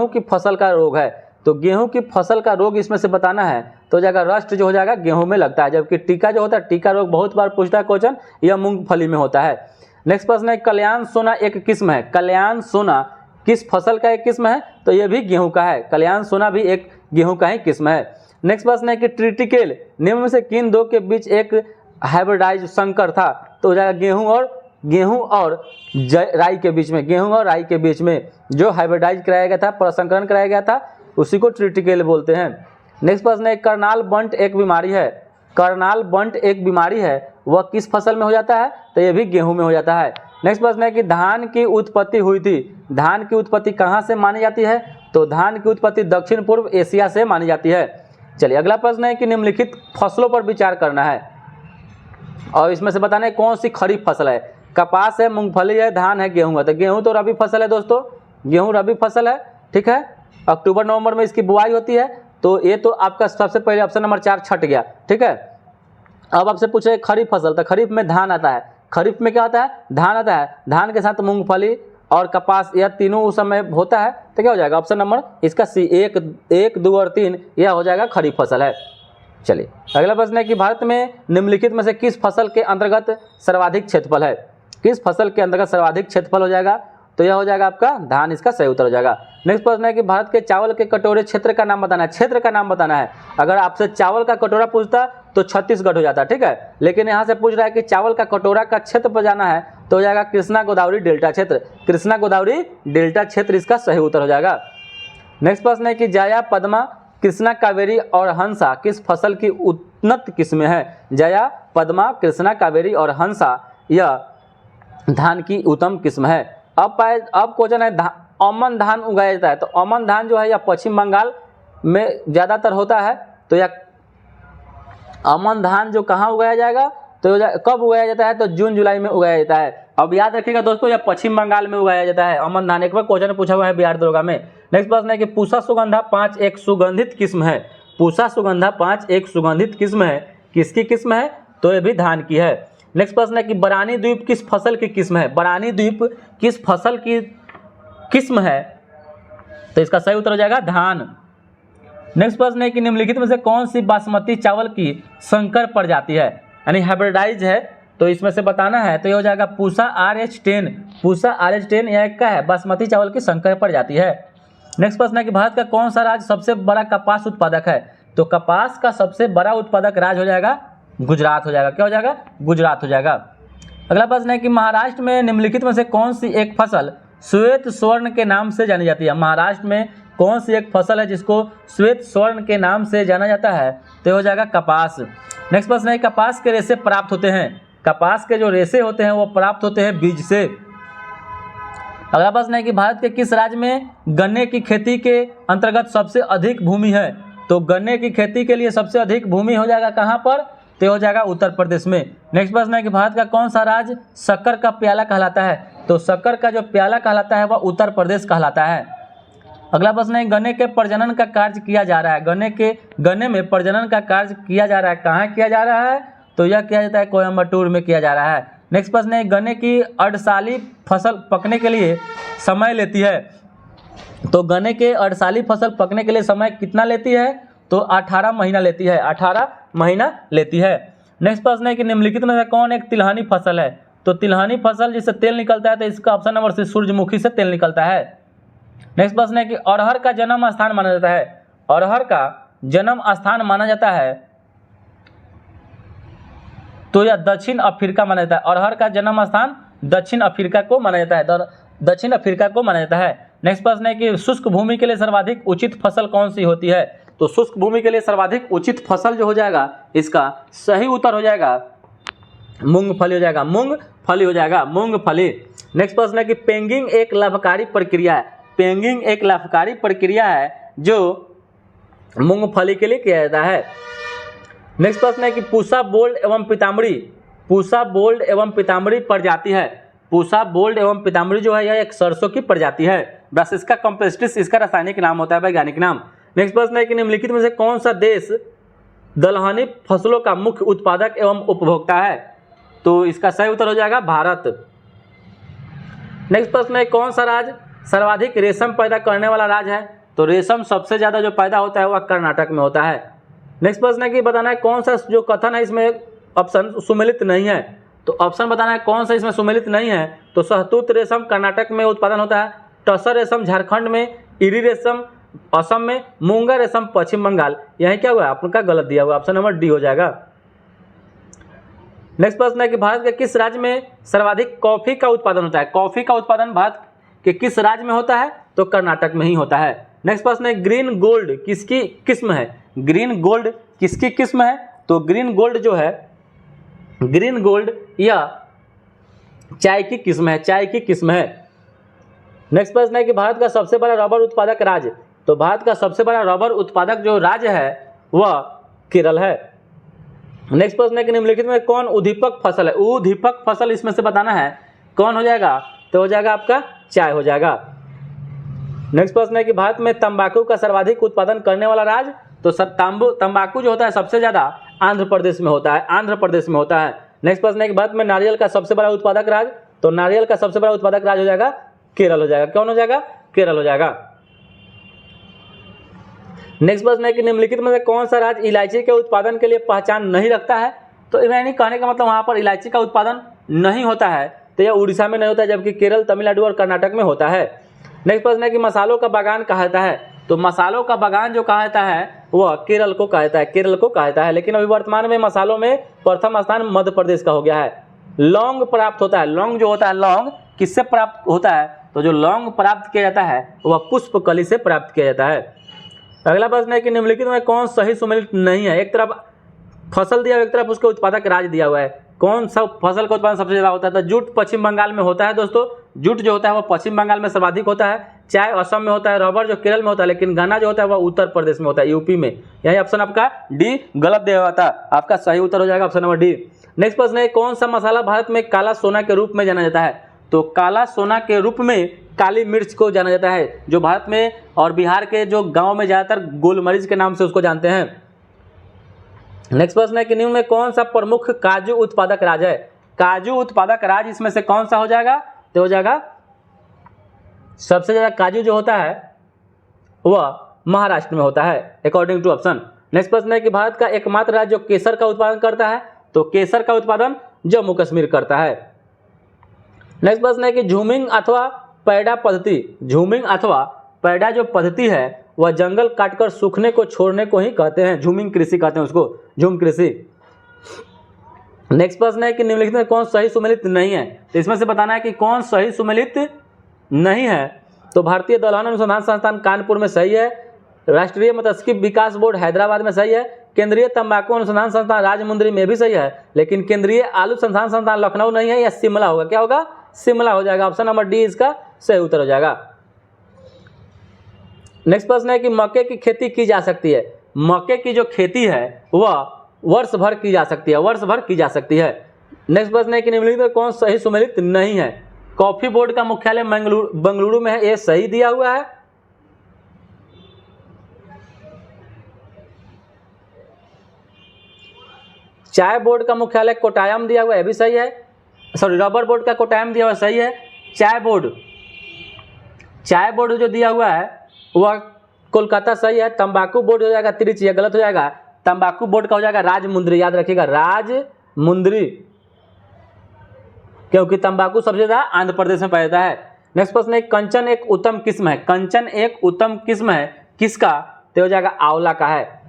की फसल का रोग है, तो गेहूं की फसल का रोग इसमें से बताना है, तो जाएगा रस्ट जो हो जाएगा गेहूं में लगता है, जबकि टीका जो होता है, टीका रोग बहुत बार पूछता है क्वेश्चन, यह मूंगफली में होता है। नेक्स्ट प्रश्न है कल्याण सोना एक किस्म है, कल्याण सोना किस फसल का एक किस्म है, तो यह भी गेहूं का है, कल्याण सोना भी एक गेहूं का ही किस्म है। नेक्स्ट प्रश्न है कि ट्रिटिकेल निम्न में से किन दो के बीच एक हाइब्रिडाइज संकर था, तो हो जाएगा गेहूं और राई के बीच में, गेहूं और राई के बीच में जो हाइब्रिडाइज कराया गया था, प्रसंकरण कराया गया था, उसी को ट्रिटिकेल बोलते हैं। नेक्स्ट प्रश्न है करनाल बंट एक बीमारी है, करनाल बंट एक बीमारी है, वह किस फसल में हो जाता है, तो यह भी गेहूं में हो जाता है। नेक्स्ट प्रश्न है कि धान की उत्पत्ति हुई थी, धान की उत्पत्ति कहाँ से मानी जाती है, तो धान की उत्पत्ति दक्षिण पूर्व एशिया से मानी जाती है। चलिए अगला प्रश्न है कि निम्नलिखित फसलों पर विचार करना है और इसमें से बताना है कौन सी खरीफ फसल है, कपास है, मूंगफली है, धान है, गेहूं है, तो गेहूं तो रबी फसल है दोस्तों, गेहूं रबी फसल है, ठीक है। अक्टूबर नवंबर में इसकी बुआई होती है, तो ये तो आपका सबसे पहले ऑप्शन नंबर 4 छट गया, ठीक है। अब आपसे पूछे खरीफ फसल, तो खरीफ में धान आता है, खरीफ में क्या होता है, धान आता है, धान के साथ मूंगफली और कपास, यह तीनों उस समय होता है, तो क्या हो जाएगा ऑप्शन नंबर इसका सी 1, 2 और 3 यह हो जाएगा खरीफ फसल है। चलिए अगला प्रश्न है कि भारत में निम्नलिखित में से किस फसल के अंतर्गत सर्वाधिक क्षेत्रफल है, किस फसल के अंतर्गत सर्वाधिक क्षेत्रफल हो जाएगा, तो यह हो जाएगा आपका धान, इसका सही उत्तर हो जाएगा। नेक्स्ट प्रश्न है कि भारत के चावल के कटोरे क्षेत्र का नाम बताना है, क्षेत्र का नाम बताना है। अगर आपसे चावल का कटोरा पूछता तो छत्तीसगढ़ हो जाता, ठीक है, लेकिन यहाँ से पूछ रहा है कि चावल का कटोरा का क्षेत्र पर जाना है, तो हो जाएगा कृष्णा गोदावरी डेल्टा क्षेत्र, कृष्णा गोदावरी डेल्टा क्षेत्र इसका सही उत्तर हो जाएगा। नेक्स्ट प्रश्न है कि जया पद्मा कृष्णा, कावेरी और हंसा किस फसल की उन्नत किस्में है? जया, पद्मा, कृष्णा, कावेरी और हंसा यह धान की उत्तम किस्म है। अब क्वेश्चन है अमन धान उगाया जाता है, तो अमन धान जो है यह पश्चिम बंगाल में ज़्यादातर होता है। तो यह अमन धान जो कहाँ उगाया जाएगा, तो कब उगाया जाता है? तो जून जुलाई में उगाया जाता है। अब याद रखिएगा दोस्तों, यह पश्चिम बंगाल में उगाया जाता है अमन धान। एक बार क्वेश्चन पूछा हुआ है बिहार दरोगा में। नेक्स्ट प्रश्न है कि पूसा सुगंधा 5 एक सुगंधित किस्म है। पूसा सुगंधा 5 एक सुगंधित किस्म है, किसकी किस्म है? तो ये भी धान की है। नेक्स्ट प्रश्न है कि बरानी द्वीप किस फसल की किस्म है? बरानी द्वीप किस फसल की किस्म है? तो इसका सही उत्तर हो जाएगा धान। नेक्स्ट प्रश्न है कि निम्नलिखित में से कौन सी बासमती चावल की संकर प्रजाति है, यानी हाइब्रिडाइज है? तो इसमें से बताना है। तो ये हो जाएगा पूसा RH10। पूसा RH10 यह एक का है बासमती चावल की संकर प्रजाति है। नेक्स्ट प्रश्न है कि भारत का कौन सा राज्य सबसे बड़ा कपास उत्पादक है? तो कपास का सबसे बड़ा उत्पादक राज्य हो जाएगा गुजरात हो जाएगा। क्या हो जाएगा? गुजरात हो जाएगा। अगला प्रश्न है कि महाराष्ट्र में निम्नलिखित में से कौन सी एक फसल श्वेत स्वर्ण के नाम से जानी जाती है? महाराष्ट्र में कौन सी एक फसल है जिसको श्वेत स्वर्ण के नाम से जाना जाता है? तो हो जाएगा कपास। नेक्स्ट प्रश्न है कपास के रेशे प्राप्त होते हैं, कपास के जो रेशे होते हैं वो प्राप्त होते हैं बीज से। अगला प्रश्न है कि भारत के किस राज्य में गन्ने की खेती के अंतर्गत सबसे अधिक भूमि है? तो गन्ने की खेती के लिए सबसे अधिक भूमि हो जाएगा कहाँ पर? तो हो जाएगा उत्तर प्रदेश में। नेक्स्ट प्रश्न है कि भारत का कौन सा राज्य शक्कर का प्याला कहलाता है? तो शक्कर का जो प्याला कहलाता है वह उत्तर प्रदेश कहलाता है। अगला प्रश्न है गन्ने के प्रजनन का कार्य किया जा रहा है, गन्ने में प्रजनन का कार्य किया जा रहा है, कहाँ किया जा रहा है? तो यह किया जाता है कोयम्बटूर में किया जा रहा है। नेक्स्ट प्रश्न है गन्ने की अर्धसाली फसल पकने के लिए समय लेती है। तो गन्ने के अर्धसाली फसल पकने के लिए समय कितना लेती है? तो 18 महीना लेती है, 18 महीना लेती है। नेक्स्ट प्रश्न है कि निम्नलिखित में से कौन एक तिलहनी फसल है? तो तिलहनी फसल जिससे तेल निकलता है, तो इसका ऑप्शन नंबर सी सूरजमुखी से तेल निकलता है। नेक्स्ट प्रश्न है कि अरहर का जन्म स्थान माना जाता है, अरहर का जन्म स्थान माना जाता है तो यह दक्षिण अफ्रीका माना जाता है। अरहर का जन्म स्थान दक्षिण अफ्रीका को माना जाता है, दक्षिण अफ्रीका को माना जाता है। नेक्स्ट प्रश्न है कि शुष्क भूमि के लिए सर्वाधिक उचित फसल कौन सी होती है? तो शुष्क भूमि के लिए सर्वाधिक उचित फसल जो हो जाएगा, इसका सही उत्तर हो जाएगा मूंगफली हो जाएगा, मूंगफली हो जाएगा, मूंगफली। नेक्स्ट प्रश्न है कि पेंगिंग एक लाभकारी प्रक्रिया है, पेंगिंग एक लाभकारी प्रक्रिया है जो मूंगफली के लिए किया जाता है। नेक्स्ट प्रश्न है कि पूसा बोल्ड एवं पीताम्बरी, पूसा बोल्ड एवं पीताम्बरी प्रजाति है। पूसा बोल्ड एवं पीताम्बरी जो है यह एक सरसों की प्रजाति है, बस इसका कॉम्पेस्टिस इसका रासायनिक नाम होता है, वैज्ञानिक नाम। नेक्स्ट प्रश्न है कि निम्नलिखित में से कौन सा देश दलहनी फसलों का मुख्य उत्पादक एवं उपभोक्ता है? तो इसका सही उत्तर हो जाएगा भारत। नेक्स्ट प्रश्न है कौन सा राज्य सर्वाधिक रेशम पैदा करने वाला राज्य है? तो रेशम सबसे ज़्यादा जो पैदा होता है वह कर्नाटक में होता है। नेक्स्ट प्रश्न है कि बताना है कौन सा जो कथन है इसमें ऑप्शन सुमेलित नहीं है। तो ऑप्शन बताना है कौन सा इसमें सुमेलित नहीं है। तो सहतूत रेशम कर्नाटक में उत्पादन होता है, टसर रेशम झारखंड में, इरी रेशम असम में, मूंगा रेशम पश्चिम बंगाल। यही क्या हुआ आपका गलत दिया हुआ, ऑप्शन नंबर डी हो जाएगा। नेक्स्ट प्रश्न है कि भारत के किस राज्य में सर्वाधिक कॉफी का उत्पादन होता है? कॉफी का उत्पादन भारत के किस राज्य में होता है? तो कर्नाटक में ही होता है। नेक्स्ट प्रश्न है ग्रीन गोल्ड किसकी किस्म है? ग्रीन गोल्ड किसकी किस्म है? तो ग्रीन गोल्ड जो है, ग्रीन गोल्ड यह चाय की किस्म है, चाय की किस्म है। नेक्स्ट प्रश्न है कि भारत का सबसे बड़ा रबर उत्पादक राज्य, तो भारत का सबसे बड़ा रबर उत्पादक जो राज्य है वह केरल है। नेक्स्ट प्रश्न है कि निम्नलिखित में कौन उद्दीपक फसल है? उद्दीपक फसल इसमें से बताना है कौन हो जाएगा? तो हो जाएगा आपका चाय हो जाएगा। नेक्स्ट प्रश्न है कि भारत में तंबाकू का सर्वाधिक उत्पादन करने वाला राज्य, तो तंबाकू जो होता है सबसे ज़्यादा आंध्र प्रदेश में होता है, आंध्र प्रदेश में होता है। नेक्स्ट प्रश्न है कि भारत में नारियल का सबसे बड़ा उत्पादक राज्य, तो नारियल का सबसे बड़ा उत्पादक राज्य हो जाएगा केरल हो जाएगा। कौन हो जाएगा? केरल हो जाएगा। नेक्स्ट प्रश्न है कि निम्नलिखित में से कौन सा राज्य इलायची के उत्पादन के लिए पहचान नहीं रखता है? तो यानी कहने का मतलब वहाँ पर इलायची का उत्पादन नहीं होता है, तो यह उड़ीसा में नहीं होता है, जबकि केरल, तमिलनाडु और कर्नाटक में होता है। नेक्स्ट प्रश्न है कि मसालों का बागान कहा जाता है, तो मसालों का बागान जो कहा जाता है वह केरल को कहा जाता है, केरल को कहा जाता है। लेकिन अभी वर्तमान में मसालों में प्रथम स्थान मध्य प्रदेश का हो गया है। लौंग प्राप्त होता है, लौंग जो होता है, लौंग किससे प्राप्त होता है? तो जो लौंग प्राप्त किया जाता है वह पुष्पकली से प्राप्त किया जाता है। अगला प्रश्न है कि निम्नलिखित में कौन सही सुमेलित नहीं है। एक तरफ फसल दिया हुआ, एक तरफ उसके उत्पादक राज्य दिया हुआ है। कौन सा फसल का उत्पादन सबसे ज्यादा होता है? तो जूट पश्चिम बंगाल में होता है दोस्तों। जूट जो होता है वो पश्चिम बंगाल में सर्वाधिक होता है। चाय असम में होता है। रबर जो केरल में होता है, लेकिन गन्ना जो होता है वह उत्तर प्रदेश में होता है, यूपी में। यही ऑप्शन आपका डी गलत दिया हुआ था। आपका सही उत्तर हो जाएगा ऑप्शन नंबर डी। नेक्स्ट प्रश्न है कौन सा मसाला भारत में काला सोना के रूप में जाना जाता है? तो काला सोना के रूप में काली मिर्च को जाना जाता है, जो भारत में और बिहार के जो गांव में ज्यादातर गोलमरीच के नाम से उसको जानते हैं। नेक्स्ट प्रश्न है कि निम्न में कौन सा प्रमुख काजू उत्पादक राज्य है? काजू उत्पादक राज्य इसमें से कौन सा हो जाएगा? तो हो जाएगा सबसे ज्यादा काजू जो होता है वह महाराष्ट्र में होता है, अकॉर्डिंग टू ऑप्शन। नेक्स्ट प्रश्न है कि भारत का एकमात्र राज्य जो केसर का उत्पादन करता है, तो केसर का उत्पादन जम्मू कश्मीर करता है। नेक्स्ट प्रश्न है कि झूमिंग अथवा पैडा पद्धति, झूमिंग अथवा पैडा जो पद्धति है वह जंगल काटकर सूखने को छोड़ने को ही कहते हैं, झूमिंग कृषि कहते हैं उसको, झूम कृषि। नेक्स्ट प्रश्न है कि निम्नलिखित में कौन सही सुमेलित नहीं है? तो इसमें से बताना है कि कौन सही सुमेलित नहीं है। तो भारतीय दलहन अनुसंधान संस्थान कानपुर में सही है, राष्ट्रीय मत्स्य विकास बोर्ड हैदराबाद में सही है, केंद्रीय तंबाकू अनुसंधान संस्थान राजमुंद्री में भी सही है, लेकिन केंद्रीय आलू संस्थान संस्थान लखनऊ नहीं है, या शिमला होगा। क्या होगा? शिमला हो जाएगा। ऑप्शन नंबर डी इसका सही उत्तर हो जाएगा। नेक्स्ट प्रश्न है कि मक्के की खेती की जा सकती है। मक्के की जो खेती है वह वर्ष भर की जा सकती है, वर्ष भर की जा सकती है। नेक्स्ट प्रश्न है कि निम्नलिखित में कौन सही सुमेलित नहीं है? कॉफी बोर्ड का मुख्यालय बेंगलुरु में है, ये सही दिया हुआ है। चाय बोर्ड का मुख्यालय कोटायम दिया हुआ है, भी सही है। सॉरी, रबर बोर्ड का कोटायम दिया हुआ सही है। चाय बोर्ड जो दिया हुआ है वह कोलकाता सही है। तंबाकू बोर्ड हो जाएगा त्रिची, यह गलत हो जाएगा। तंबाकू बोर्ड का हो जाएगा राजमुंद्री, याद रखिएगा राजमुंद्री, क्योंकि तंबाकू सबसे ज्यादा आंध्र प्रदेश में पाया जाता है। नेक्स्ट प्रश्न है कंचन एक उत्तम किस्म है। कंचन एक उत्तम किस्म है किसका? तो हो जाएगा आंवला का है।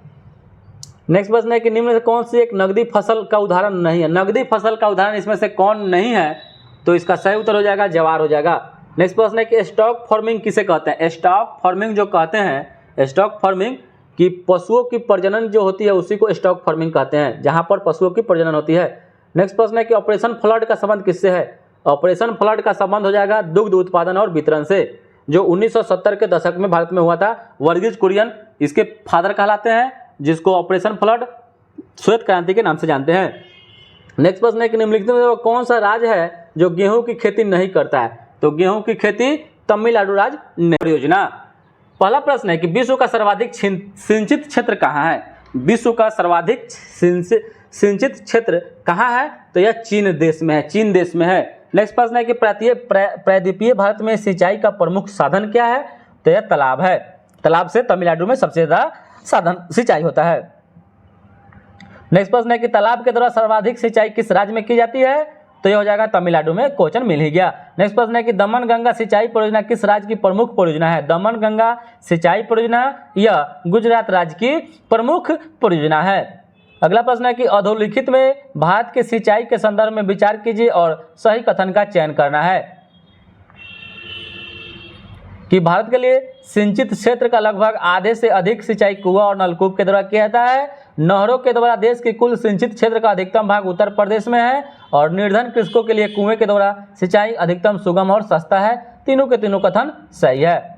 नेक्स्ट प्रश्न है कि निम्न में से कौन सी एक नगदी फसल का उदाहरण नहीं है? नगदी फसल का उदाहरण इसमें से कौन नहीं है? तो इसका सही उत्तर हो जाएगा ज्वार हो जाएगा। नेक्स्ट प्रश्न है कि स्टॉक फार्मिंग किसे कहते हैं? स्टॉक फार्मिंग जो कहते हैं, स्टॉक फार्मिंग की पशुओं की प्रजनन जो होती है उसी को स्टॉक फार्मिंग कहते हैं, जहां पर पशुओं की प्रजनन होती है। नेक्स्ट प्रश्न है कि ऑपरेशन फ्लड का संबंध किससे है? ऑपरेशन फ्लड का संबंध हो जाएगा दुग्ध उत्पादन और वितरण से, जो 1970 के दशक में भारत में हुआ था। वर्गीज कुरियन इसके फादर कहलाते हैं, जिसको ऑपरेशन फ्लड श्वेत क्रांति के नाम से जानते हैं। नेक्स्ट प्रश्न है कि निम्नलिखित में कौन सा राज्य है जो गेहूं की खेती नहीं करता है? तो गेहूं की खेती तमिलनाडु राज्य ने परियोजना। पहला प्रश्न है कि विश्व का सर्वाधिक सिंचित क्षेत्र कहाँ है? विश्व का सर्वाधिक सिंचित क्षेत्र कहाँ है? तो यह चीन देश में है, चीन देश में है। नेक्स्ट प्रश्न है कि प्रायद्वीपीय भारत में सिंचाई का प्रमुख साधन क्या है? तो यह तालाब है। तालाब से तमिलनाडु में सबसे ज्यादा साधन सिंचाई होता है। नेक्स्ट प्रश्न है कि तालाब के द्वारा सर्वाधिक सिंचाई किस राज्य में की जाती है? तो यह हो जाएगा तमिलनाडु में, क्वेश्चन मिल ही गया। नेक्स्ट प्रश्न है कि दमन गंगा सिंचाई परियोजना किस राज्य की प्रमुख परियोजना है? दमन गंगा सिंचाई परियोजना यह गुजरात राज्य की प्रमुख परियोजना है। अगला प्रश्न है कि अधोलिखित में भारत के सिंचाई के संदर्भ में विचार कीजिए और सही कथन का चयन करना है। कि भारत के लिए सिंचित क्षेत्र का लगभग आधे से अधिक सिंचाई कुआं और नलकूप के द्वारा किया जाता है। नहरों के द्वारा देश के कुल सिंचित क्षेत्र का अधिकतम भाग उत्तर प्रदेश में है, और निर्धन कृषकों के लिए कुएं के द्वारा सिंचाई अधिकतम सुगम और सस्ता है। तीनों के तीनों कथन सही है।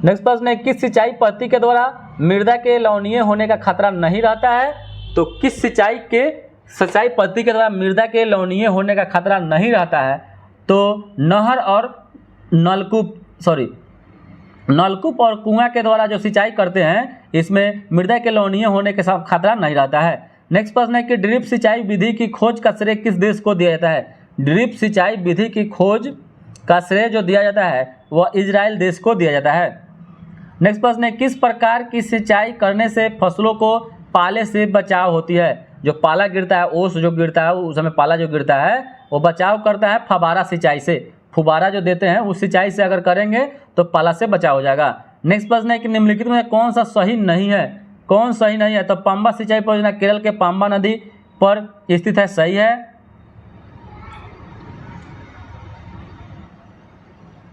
नेक्स्ट प्रश्न है किस सिंचाई पद्धति के द्वारा मृदा के लवणीय होने का खतरा नहीं रहता है? तो किस सिंचाई पद्धति के द्वारा मृदा के लवणीय होने का खतरा नहीं रहता है? तो नहर और नलकूप और कुआं के द्वारा जो सिंचाई करते हैं इसमें मृदा के लवणीय होने के साथ खतरा नहीं रहता है। नेक्स्ट प्रश्न है कि ड्रिप सिंचाई विधि की खोज का श्रेय किस देश को दिया जाता है? ड्रिप सिंचाई विधि की खोज का श्रेय जो दिया जाता है वह इजराइल देश को दिया जाता है। नेक्स्ट प्रश्न है किस प्रकार की सिंचाई करने से फसलों को पाले से बचाव होती है? जो पाला गिरता है, ओस जो गिरता है, उस समय पाला जो गिरता है वो बचाव करता है फव्वारा सिंचाई से। फुब्बारा जो देते हैं उस सिंचाई से अगर करेंगे तो पाला से बचाव हो जाएगा। नेक्स्ट प्रश्न है कि निम्नलिखित में कौन सा सही नहीं है? कौन सही नहीं है? तो पंबा सिंचाई परियोजना केरल के पंबा नदी पर स्थित है, सही है।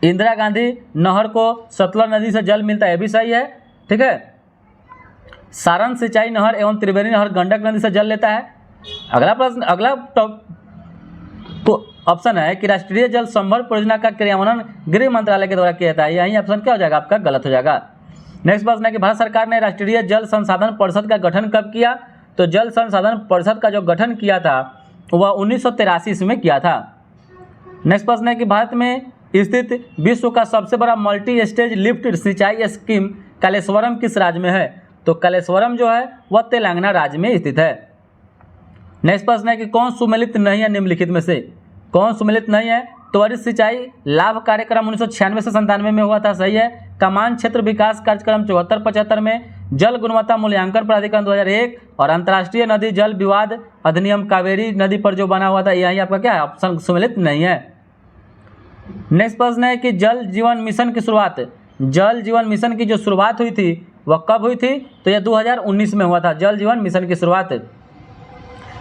इंदिरा गांधी नहर को सतलज नदी से जल मिलता है, भी सही है, ठीक है। सारण सिंचाई नहर एवं त्रिवेणी नहर गंडक नदी से जल लेता है। अगला प्रश्न, अगला ऑप्शन है कि राष्ट्रीय जल संभर परियोजना का क्रियान्वयन गृह मंत्रालय के द्वारा किया जाता है। यही ऑप्शन क्या हो जाएगा आपका, गलत हो जाएगा। नेक्स्ट प्रश्न है कि भारत सरकार ने राष्ट्रीय जल संसाधन परिषद का गठन कब किया? तो जल संसाधन परिषद का जो गठन किया था वह 1983 में किया था। नेक्स्ट प्रश्न है कि भारत में स्थित विश्व का सबसे बड़ा मल्टी स्टेज लिफ्ट सिंचाई स्कीम कालेश्वरम किस राज्य में है? तो कालेश्वरम जो है वह तेलंगाना राज्य में स्थित है। नेक्स्ट प्रश्न है कि कौन सुमेलित नहीं है निम्नलिखित में से? कौन सुमेलित नहीं है? त्वरित सिंचाई लाभ कार्यक्रम 1996 से 97 में हुआ था, सही है। कमान क्षेत्र विकास कार्यक्रम 74-75 में, जल गुणवत्ता मूल्यांकन प्राधिकरण 2001 और अंतर्राष्ट्रीय नदी जल विवाद अधिनियम कावेरी नदी पर जो बना हुआ था, यही आपका क्या है, ऑप्शन सुमेलित नहीं है। नेक्स्ट प्रश्न है कि जल जीवन मिशन की शुरुआत, जल जीवन मिशन की जो शुरुआत हुई थी वह कब हुई थी? तो यह 2019 में हुआ था, जल जीवन मिशन की शुरुआत।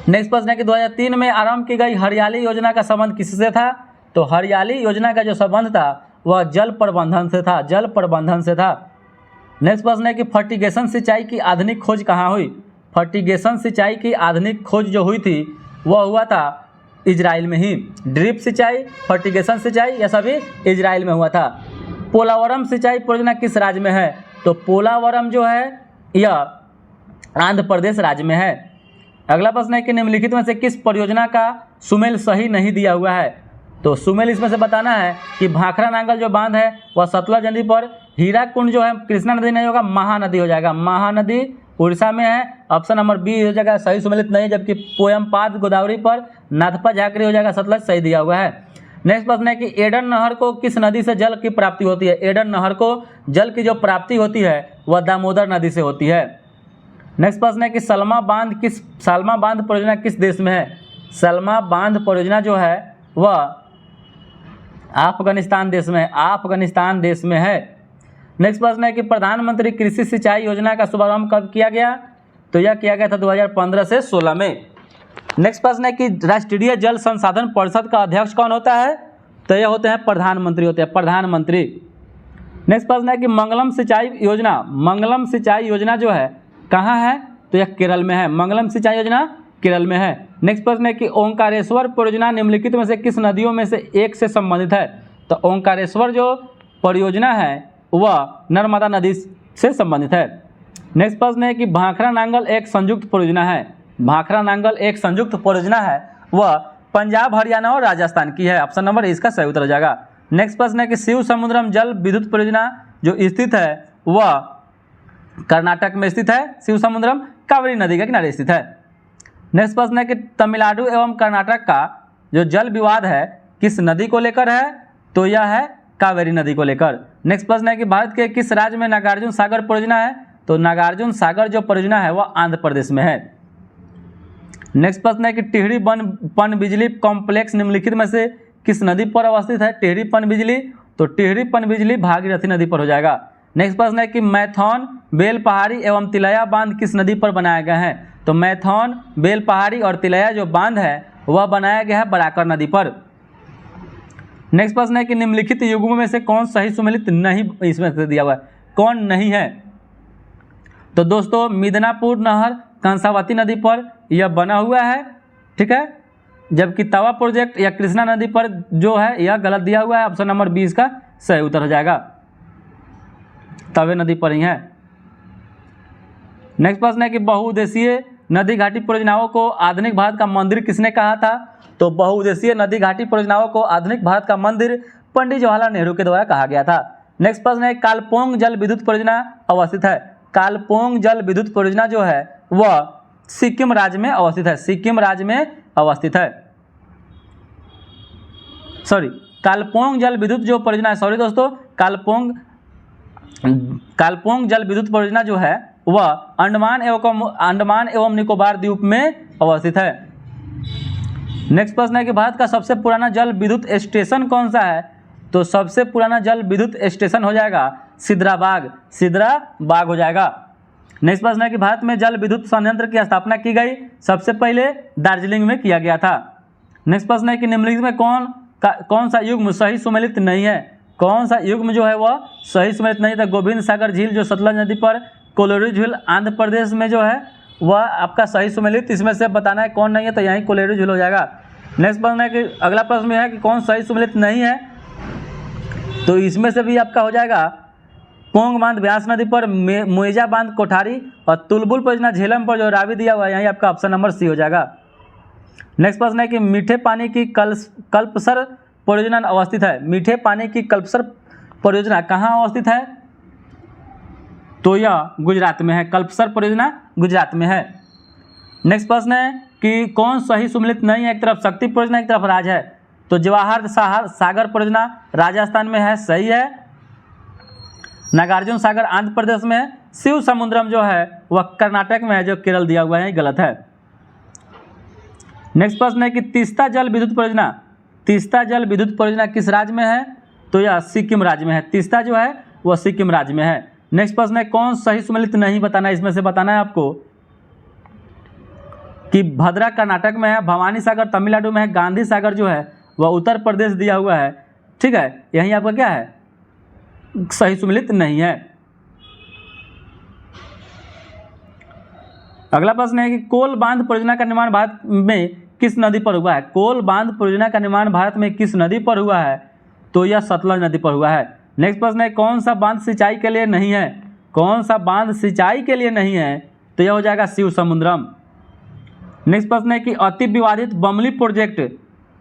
नेक्स्ट प्रश्न है कि 2003 में आरंभ की गई हरियाली योजना का संबंध किससे था? तो हरियाली योजना का जो संबंध था वह जल प्रबंधन से था, जल प्रबंधन से था। नेक्स्ट प्रश्न है कि फर्टिगेशन सिंचाई की आधुनिक खोज कहाँ हुई? फर्टिगेशन सिंचाई की आधुनिक खोज जो हुई थी वह हुआ था इजराइल में ही। ड्रिप सिंचाई, फर्टिगेशन सिंचाई यह सभी इजराइल में हुआ था। पोलावरम सिंचाई परियोजना किस राज्य में है? तो पोलावरम जो है यह आंध्र प्रदेश राज्य में है। अगला प्रश्न है कि निम्नलिखित में से किस परियोजना का सुमेल सही नहीं दिया हुआ है? तो सुमेल इसमें से बताना है कि भाखड़ा नांगल जो बांध है वह सतलज नदी पर, हीराकुंड जो है कृष्णा नदी नहीं होगा, महानदी हो जाएगा, महानदी उड़ीसा में है, ऑप्शन नंबर बी हो जाएगा सही सुमेलित नहीं। जबकि पोयमपाद गोदावरी पर, नाथपा झाकरी हो जाएगा सतलज, सही दिया हुआ है। नेक्स्ट प्रश्न है कि एडन नहर को किस नदी से जल की प्राप्ति होती है? एडन नहर को जल की जो प्राप्ति होती है वह दामोदर नदी से होती है। नेक्स्ट प्रश्न है कि सलमा बांध परियोजना किस देश में है? सलमा बांध परियोजना जो है वह अफगानिस्तान देश में है, अफगानिस्तान देश में है। नेक्स्ट प्रश्न है कि प्रधानमंत्री कृषि सिंचाई योजना का शुभारंभ कब किया गया? तो यह किया गया था 2015 से 16 में। नेक्स्ट प्रश्न है कि राष्ट्रीय जल संसाधन परिषद का अध्यक्ष कौन होता है? तो यह होते हैं प्रधानमंत्री, होते हैं प्रधानमंत्री। नेक्स्ट प्रश्न है कि मंगलम सिंचाई योजना जो है कहाँ है? तो यह केरल में है, मंगलम सिंचाई योजना केरल में है। नेक्स्ट प्रश्न है कि ओंकारेश्वर परियोजना निम्नलिखित में से किस नदियों में से एक से संबंधित है? तो ओंकारेश्वर जो परियोजना है वह नर्मदा नदी से संबंधित है। नेक्स्ट प्रश्न है कि भाखड़ा नांगल एक संयुक्त परियोजना है, भाखड़ा नांगल एक संयुक्त परियोजना है, वह पंजाब, हरियाणा और राजस्थान की है, ऑप्शन नंबर इसका सही उत्तर हो जाएगा। नेक्स्ट प्रश्न है कि शिव समुद्रम जल विद्युत परियोजना जो स्थित है वह कर्नाटक में स्थित है, शिव समुद्रम कावेरी नदी के किनारे स्थित है। नेक्स्ट प्रश्न है कि तमिलनाडु एवं कर्नाटक का जो जल विवाद है किस नदी को लेकर है? तो यह है कावेरी नदी को लेकर। नेक्स्ट प्रश्न है कि भारत के किस राज्य में नागार्जुन सागर परियोजना है? तो नागार्जुन सागर जो परियोजना है वह आंध्र प्रदेश में है। नेक्स्ट प्रश्न है कि टिहरी पन बिजली कॉम्प्लेक्स निम्नलिखित में से किस नदी पर अवस्थित है? टिहरी पन बिजली, तो टिहरी पन बिजली भागीरथी नदी पर हो जाएगा। नेक्स्ट प्रश्न है कि मैथौन, बेलपहाड़ी एवं तिलैया बांध किस नदी पर बनाए गए हैं? तो मैथौन, बेलपहाड़ी और तिलैया जो बांध है वह बनाया गया है बराकर नदी पर। नेक्स्ट प्रश्न है कि निम्नलिखित युग्म में से कौन सही सुमेलित नहीं इसमें से दिया हुआ है, कौन नहीं है? तो दोस्तों मिदनापुर नहर कंसावती नदी पर यह बना हुआ है, ठीक है। जबकि तवा प्रोजेक्ट या कृष्णा नदी पर जो है यह गलत दिया हुआ है, ऑप्शन नंबर 20 का सही उत्तर हो जाएगा, तवे नदी पर ही है। नेक्स्ट प्रश्न है कि बहुउद्देशीय नदी घाटी परियोजनाओं को आधुनिक भारत का मंदिर किसने कहा था? तो बहुउद्देशीय नदी घाटी परियोजनाओं को आधुनिक भारत का मंदिर पंडित जवाहरलाल नेहरू के द्वारा कहा गया था। नेक्स्ट प्रश्न है कालपोंग जल विद्युत परियोजना अवस्थित है। कालपोंग जल विद्युत परियोजना जो है वह सिक्किम राज्य में अवस्थित है, सिक्किम राज्य में अवस्थित है। कालपोंग जल विद्युत जो परियोजना है, दोस्तों कालपोंग जल विद्युत परियोजना जो है वह अंडमान एवं निकोबार द्वीप में अवस्थित है। नेक्स्ट प्रश्न है कि भारत का सबसे पुराना जल विद्युत स्टेशन कौन सा है? तो सबसे पुराना जल विद्युत स्टेशन हो जाएगा सिद्राबाग हो जाएगा। नेक्स्ट प्रश्न है कि भारत में जल विद्युत संयंत्र की स्थापना की गई, सबसे पहले दार्जिलिंग में किया गया था। नेक्स्ट प्रश्न है कि निम्नलिखित में कौन सा युग्म सही सुमेलित नहीं है? कौन सा युग्म जो है वह सही सुमेलित नहीं था? गोविंद सागर झील जो सतलज नदी पर, कोलोरी झील आंध्र प्रदेश में जो है वह आपका सही सुमेलित, इसमें से बताना है कौन नहीं है, तो यहीं कोलोरी झील हो जाएगा। नेक्स्ट प्रश्न है कि अगला प्रश्न है कि कौन सही सुमेलित नहीं है, तो इसमें से भी आपका हो जाएगा पोंग बांध ब्यास नदी पर, मुइजा बांध कोठारी, और तुलबुल परियोजना झेलम पर जो रावी दिया हुआ है, यहीं आपका ऑप्शन नंबर सी हो जाएगा। नेक्स्ट प्रश्न है कि मीठे पानी की कल्पसर परियोजना अवस्थित है। मीठे पानी की कल्पसर परियोजना कहाँ अवस्थित है, तो यह गुजरात में है। कल्पसर परियोजना गुजरात में है। नेक्स्ट प्रश्न है कि कौन सही सुमेलित नहीं है, एक तरफ शक्ति परियोजना एक तरफ राज है, तो जवाहर सागर परियोजना राजस्थान में है, सही है। नागार्जुन सागर आंध्र प्रदेश में है। शिव समुद्रम जो है वह कर्नाटक में है, जो केरल दिया हुआ है, गलत है। नेक्स्ट प्रश्न है कि तीस्ता जल विद्युत परियोजना, तीस्ता जल विद्युत परियोजना किस राज्य में है, तो यह सिक्किम राज्य में है। तीस्ता जो है वह सिक्किम राज्य में है। नेक्स्ट प्रश्न है कौन सही सुमेलित नहीं बताना है, इसमें से बताना है आपको कि भद्रा कर्नाटक में है, भवानी सागर तमिलनाडु में है, गांधी सागर जो है वह उत्तर प्रदेश दिया हुआ है, ठीक है, यहीं आपका क्या है, सही सुमेलित नहीं है। अगला प्रश्न है कि कोल बांध परियोजना का निर्माण भारत में किस नदी पर हुआ है। कोल बांध परियोजना का निर्माण भारत में किस नदी पर हुआ है, तो यह सतलज नदी पर हुआ है। नेक्स्ट प्रश्न है कौन सा बांध सिंचाई के लिए नहीं है, कौन सा बांध सिंचाई के लिए नहीं है, तो यह हो जाएगा शिव समुद्रम। नेक्स्ट प्रश्न है कि अति विवादित बमली प्रोजेक्ट,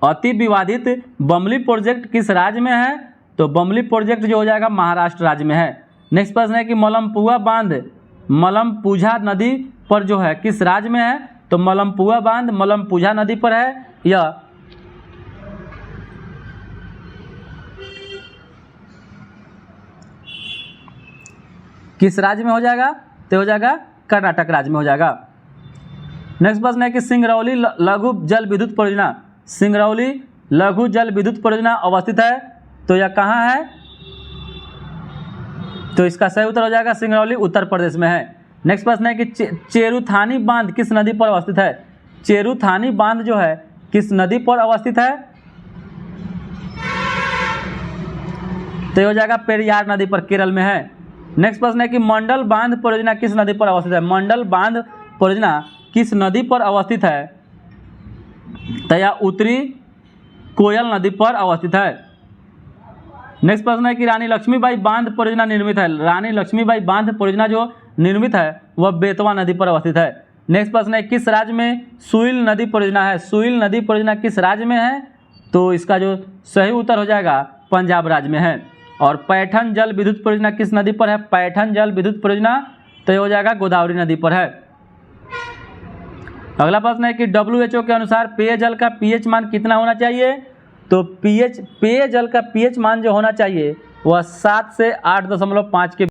अति विवादित बमली प्रोजेक्ट किस राज्य में है, तो बमली प्रोजेक्ट जो हो जाएगा महाराष्ट्र राज्य में है। नेक्स्ट प्रश्न है कि मलमपुआ बांध मलमपुझा नदी पर जो है किस राज्य में है, तो मलमपुआ बांध मलमपुझा नदी पर है, यह किस राज्य में हो जाएगा, तो हो जाएगा कर्नाटक राज्य में हो जाएगा। नेक्स्ट प्रश्न है कि सिंगरौली लघु जल विद्युत परियोजना, सिंगरौली लघु जल विद्युत परियोजना अवस्थित है, तो यह कहाँ है, तो इसका सही उत्तर हो जाएगा सिंगरौली उत्तर प्रदेश में है। नेक्स्ट प्रश्न है कि चेरुथानी बांध किस नदी पर अवस्थित है। चेरुथानी बांध जो है किस नदी पर अवस्थित है, तो हो जाएगा पेरियार नदी पर, केरल में है। नेक्स्ट प्रश्न है कि मंडल बांध परियोजना किस नदी पर अवस्थित है। मंडल बांध परियोजना किस नदी पर अवस्थित है, तो यह उत्तरी कोयल नदी पर अवस्थित है। नेक्स्ट प्रश्न है कि रानी लक्ष्मीबाई बांध परियोजना निर्मित है। रानी लक्ष्मीबाई बांध परियोजना जो निर्मित है वह बेतवा नदी पर अवस्थित है। नेक्स्ट प्रश्न है किस राज्य में सुइल नदी परियोजना है। सुइल नदी परियोजना किस राज्य में है, तो इसका जो सही उत्तर हो जाएगा पंजाब राज्य में है। और पैठन जल विद्युत परियोजना किस नदी पर है। पैठन जल विद्युत परियोजना तो ये हो जाएगा गोदावरी नदी पर है। अगला प्रश्न है कि WHO के अनुसार पेयजल का pH मान कितना होना चाहिए, तो पेयजल का pH मान जो होना चाहिए वह 7 से 8.5 के